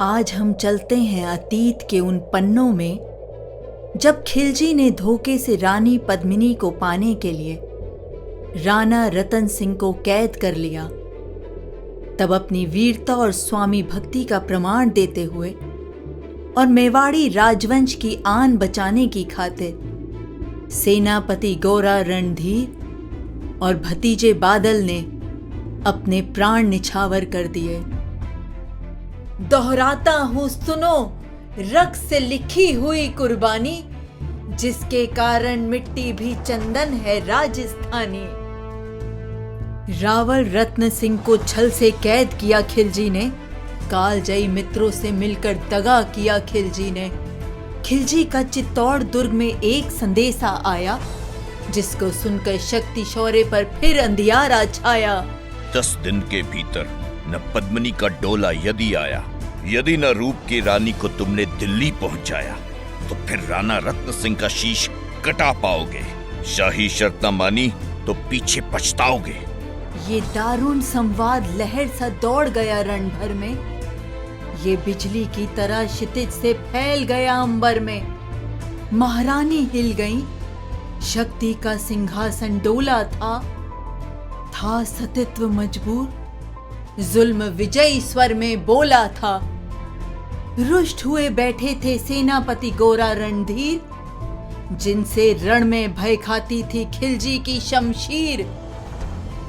आज हम चलते हैं अतीत के उन पन्नों में जब खिलजी ने धोखे से रानी पद्मिनी को पाने के लिए राणा रतन सिंह को कैद कर लिया। तब अपनी वीरता और स्वामी भक्ति का प्रमाण देते हुए और मेवाड़ी राजवंश की आन बचाने की खातिर सेनापति गोरा रणधीर और भतीजे बादल ने अपने प्राण निछावर कर दिए। दोहराता हूं सुनो, रक्त से लिखी हुई कुर्बानी, जिसके कारण मिट्टी भी चंदन है राजस्थानी। रावल रत्न सिंह को छल से कैद किया खिलजी ने, कालजयी मित्रों से मिलकर दगा किया खिलजी ने। खिलजी का चित्तौड़ दुर्ग में एक संदेशा आया, जिसको सुनकर शक्ति शौर्य पर फिर अंधियारा छाया। 10 दिन के भीतर न पद्मिनी का डोला यदि आया, यदि न रूप की रानी को तुमने दिल्ली पहुंचाया, तो फिर राणा रत्न सिंह का शीश कटा पाओगे। शाही शर्त न मानी तो पीछे पछताओगे। ये दारुण संवाद लहर सा दौड़ गया रण भर में, ये बिजली की तरह क्षितिज से फैल गया अंबर में। महारानी हिल गई, शक्ति का सिंहासन डोला था सतित्व मजबूर, जुल्म विजयी स्वर में बोला था। रुष्ट हुए बैठे थे सेनापति गोरा रणधीर, जिनसे रण में भय खाती थी खिलजी की शमशीर।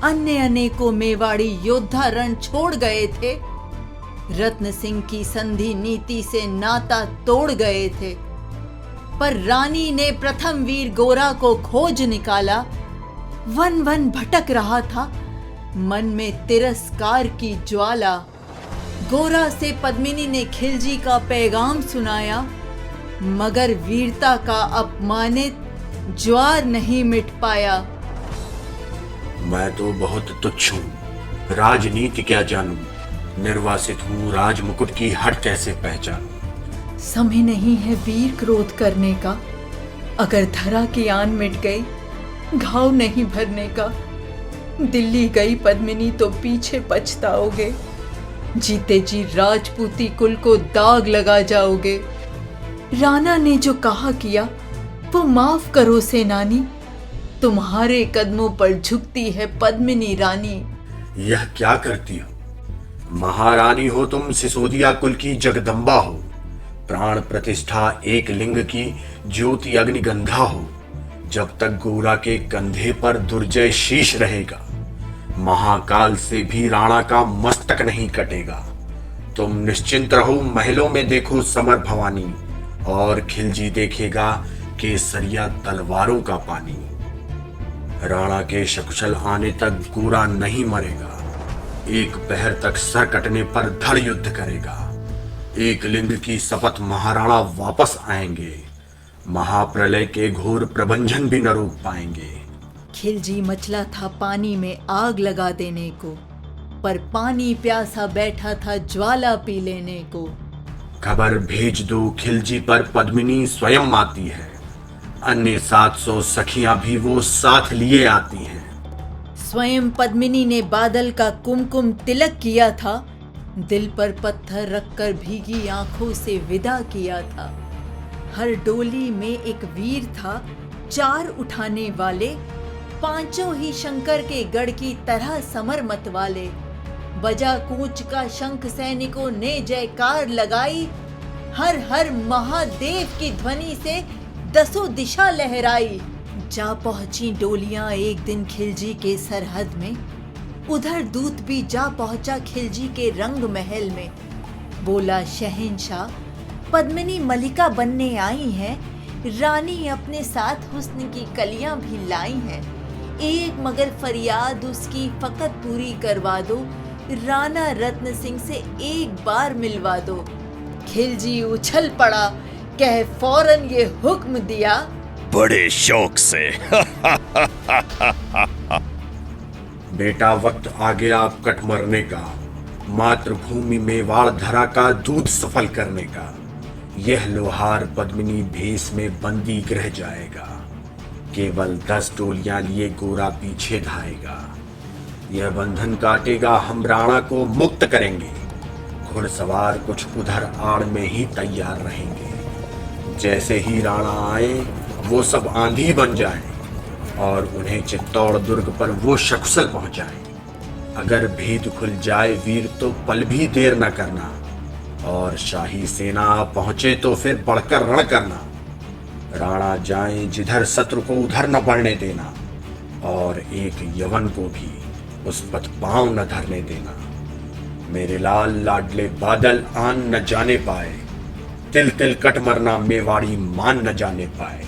अन्य अनेकों मेवाड़ी योद्धा रण छोड़ गए थे, रत्न सिंह की संधि नीति से नाता तोड़ गए थे। पर रानी ने प्रथम वीर गोरा को खोज निकाला, वन वन भटक रहा था मन में तिरस्कार की ज्वाला। गोरा से पद्मिनी ने खिलजी का पैगाम सुनाया, मगर वीरता का अपमानित ज्वार नहीं मिट पाया। मैं तो बहुत तुच्छ हूँ, राजनीति क्या जानूं, निर्वासित हूँ, राजमुकुट की हट कैसे पहचानूं। समय नहीं है वीर क्रोध करने का, अगर धरा की आन मिट गई घाव नहीं भरने का। दिल्ली गई पद्मिनी तो पीछे पछताओगे, जीते जी राजपूती कुल को दाग लगा जाओगे। राणा ने जो कहा किया वो माफ करो सेनानी, तुम्हारे कदमों पर झुकती है पद्मिनी रानी। यह क्या करती हो? महारानी हो तुम, सिसोदिया कुल की जगदम्बा हो, प्राण प्रतिष्ठा एक लिंग की ज्योति अग्निगंधा हो। जब तक गोरा के कंधे पर दुर्जय शीश रहेगा, महाकाल से भी राणा का मस्तक नहीं कटेगा। तुम निश्चिंत रहो, महलों में देखो समर भवानी, और खिलजी देखेगा केसरिया तलवारों का पानी। राणा के सकुशल आने तक गोरा नहीं मरेगा, एक पहर तक सर कटने पर धड़ युद्ध करेगा। एक लिंग की शपथ महाराणा वापस आएंगे, महाप्रलय के घोर प्रबंधन भी न रोक पाएंगे। खिलजी मचला था पानी में आग लगा देने को, पर पानी प्यासा बैठा था ज्वाला पी लेने को। खबर भेज दो खिलजी पर पद्मिनी स्वयं आती है, अन्य 700 सखियां भी वो साथ लिए आती हैं। स्वयं पद्मिनी ने बादल का कुमकुम तिलक किया था, दिल पर पत्थर रखकर भीगी आंखों से विदा किया था। हर डोली में एक वीर था, 4 उठाने वाले, 5 ही शंकर के गढ़ की तरह समर मत वाले। बजा कूच का शंख, सैनिकों ने जयकार लगाई, हर हर महादेव की ध्वनि से 10 दिशा लहराई। जा पहुंची डोलियां एक दिन खिलजी के सरहद में, उधर दूत भी जा पहुंचा खिलजी के रंग महल में। बोला शहंशाह, पद्मिनी मलिका बनने आई है, रानी अपने साथ हुस्न की कलियां भी लाई हैं। एक मगर फरियाद उसकी फकत पूरी करवा दो, राणा रत्न सिंह से एक बार मिलवा दो। खिलजी उछल पड़ा, कह फौरन ये हुक्म दिया, बड़े शौक से। बेटा वक्त आ गया कट मरने का, मातृभूमि मेवाड़ धरा का दूध सफल करने का। यह लोहार पद्मिनी भेष में बंदी रह जाएगा, केवल 10 डोलियां लिए गोरा पीछे धाएगा। यह बंधन काटेगा, हम राणा को मुक्त करेंगे, घुड़सवार कुछ उधर आड़ में ही तैयार रहेंगे। जैसे ही राणा आए वो सब आंधी बन जाए और उन्हें चित्तौड़ दुर्ग पर वो सकुशल पहुंचाए। अगर भेद खुल जाए वीर तो पल भी देर न करना, और शाही सेना पहुंचे तो फिर बढ़कर रण करना। राणा जाए जिधर शत्रु को उधर न बढ़ने देना, और एक यवन को भी उस पथ पांव न धरने देना। मेरे लाल लाडले बादल आन न जाने पाए, तिल तिल कट मरना मेवाड़ी मान न जाने पाए।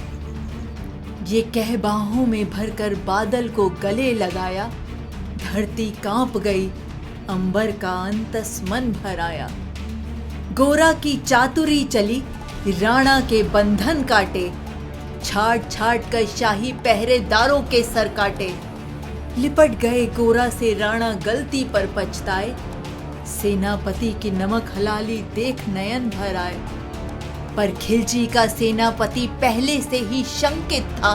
ये कह बाहों में भरकर बादल को गले लगाया। धरती कांप गई, अंबर का अंतस मन भर आया। गोरा की चातुरी चली, राणा के बंधन काटे। छाट छाट कर शाही पहरेदारों के सर काटे। लिपट गए गोरा से राणा गलती पर पछताए। सेनापति की नमक हलाली देख नयन भर आए। पर खिलजी का सेनापति पहले से ही शंकित था।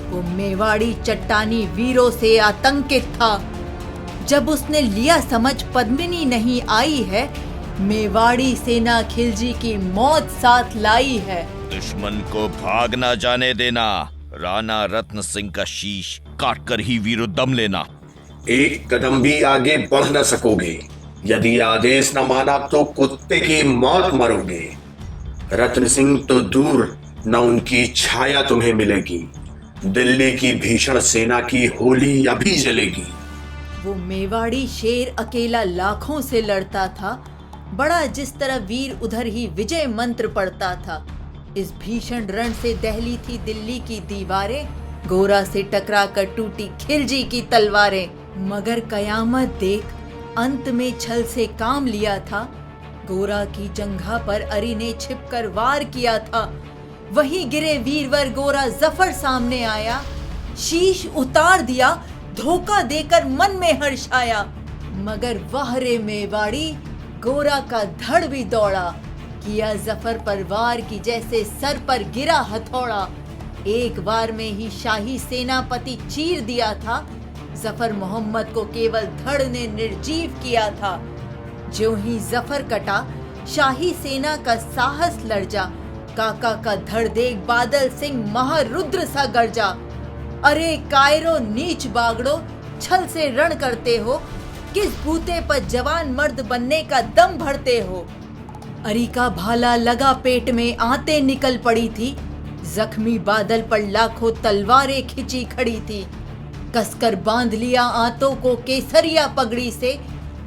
वो मेवाड़ी चट्टानी वीरों से आतंकित था। जब उसने लिया समझ पद्मिनी नहीं आई है, मेवाड़ी सेना खिलजी की मौत साथ लाई है। दुश्मन को भाग ना जाने देना। राणा रत्न सिंह का शीश काट कर ही वीरो दम लेना। एक कदम भी आगे बढ़ न सकोगे। यदि आदेश न माना तो कुत्ते की मौत मरोगे। रत्न सिंह तो दूर, न उनकी छाया तुम्हें मिलेगी। दिल्ली की भीषण सेना की होली अभी जलेगी। वो मेवाड़ी शेर अकेला लाखों से लड़ता था। बड़ा जिस तरह वीर उधर ही विजय मंत्र पढ़ता था। इस भीषण रण से दहली थी दिल्ली की दीवारें। गोरा से टकरा कर टूटी खिलजी की तलवारें। मगर कयामत देख, अंत में छल से काम लिया था। गोरा की जंघा पर अरी ने छिपकर वार किया था। वहीं गिरे वीरवर गोरा जफर सामने आया। शीश उतार दिया, धोखा देकर मन में हर्ष आया। मगर वाह रे मेवाड़ी, गोरा का धड़ भी दौड़ा। किया जफर पर वार की जैसे सर पर गिरा हथौड़ा। एक बार में ही शाही सेनापति चीर दिया था। जफर मोहम्मद को केवल धड़ ने निर्जीव किया था। ज्यों ही जफर कटा, शाही सेना का साहस लर्जा। काका का धड़ देख बादल सिंह महारुद्र सा गर्जा। अरे कायरो नीच बागड़ो, छल से रण करते हो। किस बूते पर जवान मर्द बनने का दम भरते हो। अरी का भाला लगा पेट में, आंतें निकल पड़ी थी। जख्मी बादल पर लाखों तलवारें खिंची खड़ी थी। कसकर बांध लिया आंतों को केसरिया पगड़ी से।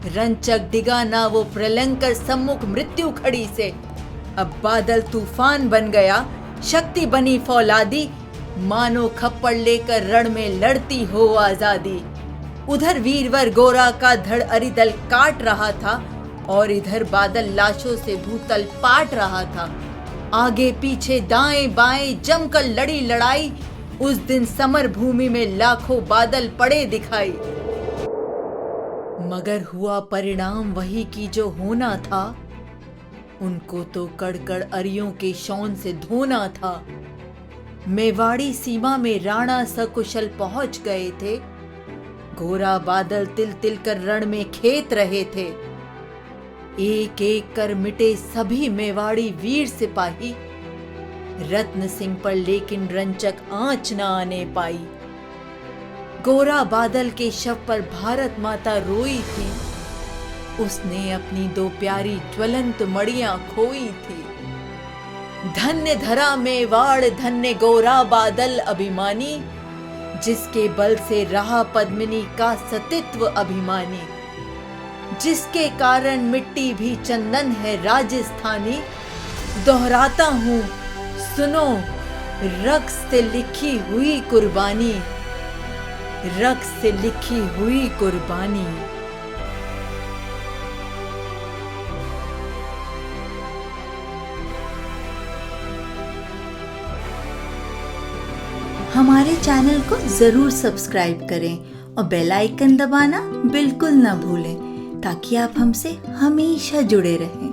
रंचक डिगा ना वो प्रलंकर सम्मुख मृत्यु खड़ी से। अब बादल तूफान बन गया, शक्ति बनी फौलादी। मानो खप्पड़ लेकर रण में लड़ती हो आजादी। उधर वीरवर गोरा का धड़ अरिदल काट रहा था, और इधर बादल लाशों से भूतल पाट रहा था। आगे पीछे दाएं बाएं जमकर लड़ी लड़ाई। उस दिन समर भूमि में लाखों बादल पड़े दिखाई। मगर हुआ परिणाम वही की जो होना था। उनको तो कड़कड़ अरियों के शौन से धोना था। मेवाड़ी सीमा में राणा सकुशल पहुंच गए थे। गोरा बादल तिल तिल कर रण में खेत रहे थे। एक एक कर मिटे सभी मेवाड़ी वीर सिपाही। रत्न सिंह पर लेकिन रंचक आंच न आने पाई। गोरा बादल के शव पर भारत माता रोई थी। उसने अपनी दो प्यारी ज्वलंत मड़ियां खोई थी। धन्य धरा मेवाड़, धन्य गोरा बादल अभिमानी। जिसके बल से रहा पद्मिनी का सतित्व अभिमानी। जिसके कारण मिट्टी भी चंदन है राजस्थानी। दोहराता हूँ सुनो, रक्स से लिखी हुई कुर्बानी। रक्स से लिखी हुई कुर्बानी। हमारे चैनल को जरूर सब्सक्राइब करें और बेल आइकन दबाना बिल्कुल ना भूलें, ताकि आप हमसे हमेशा जुड़े रहें।